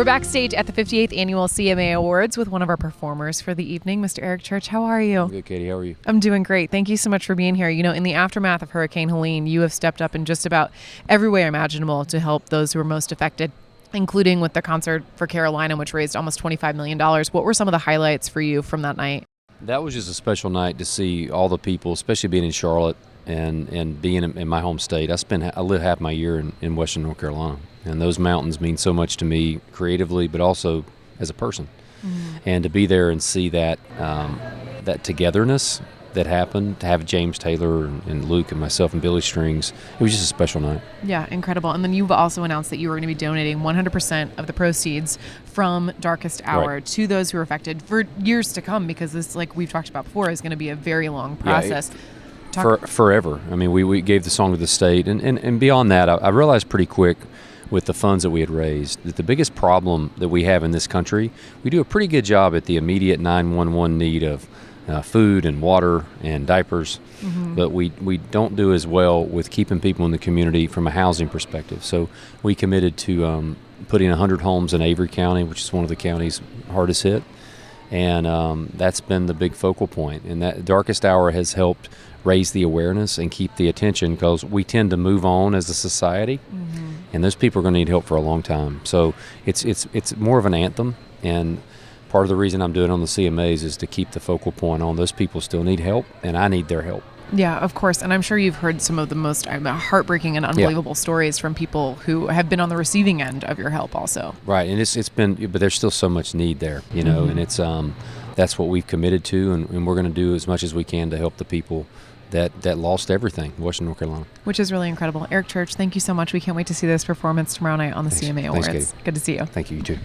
We're backstage at the 58th Annual CMA Awards with one of our performers for the evening, Mr. Eric Church. How are you? I'm good, Katie. How are you? I'm doing great. Thank you so much for being here. You know, in the aftermath of Hurricane Helene, you have stepped up in just about every way imaginable to help those who are most affected, including with the Concert for Carolina, which raised almost $25 million. What were some of the highlights for you from that night? That was just a special night to see all the people, especially being in Charlotte and being in my home state. I live half my year in Western North Carolina, and those mountains mean so much to me creatively, but also as a person. Mm-hmm. And to be there and see that that togetherness that happened, to have James Taylor and Luke and myself and Billy Strings, it was just a special night. Yeah, incredible. And then you've also announced that you were going to be donating 100% of the proceeds from Darkest Hour to those who are affected for years to come, because this, like we've talked about before, is going to be a very long process. Forever. I mean, we gave the song to the state, and beyond that, I realized pretty quick with the funds that we had raised that the biggest problem that we have in this country, we do a pretty good job at the immediate 911 need of food and water and diapers, but we don't do as well with keeping people in the community from a housing perspective. So we committed to putting 100 homes in Avery County, which is one of the counties hardest hit, and that's been the big focal point. And that Darkest Hour has helped raise the awareness and keep the attention, because we tend to move on as a society, and those people are going to need help for a long time. So it's more of an anthem, and part of the reason I'm doing it on the CMAs is to keep the focal point on those people still need help, and I need their help. Yeah, of course. And I'm sure you've heard some of the most heartbreaking and unbelievable stories from people who have been on the receiving end of your help also. Right. And it's been, but there's still so much need there, you know, and it's that's what we've committed to, and we're going to do as much as we can to help the people that lost everything in Western North Carolina. Which is really incredible. Eric Church, thank you so much. We can't wait to see this performance tomorrow night on the CMA Awards. Thanks, Katie. Good to see you. Thank you, you too.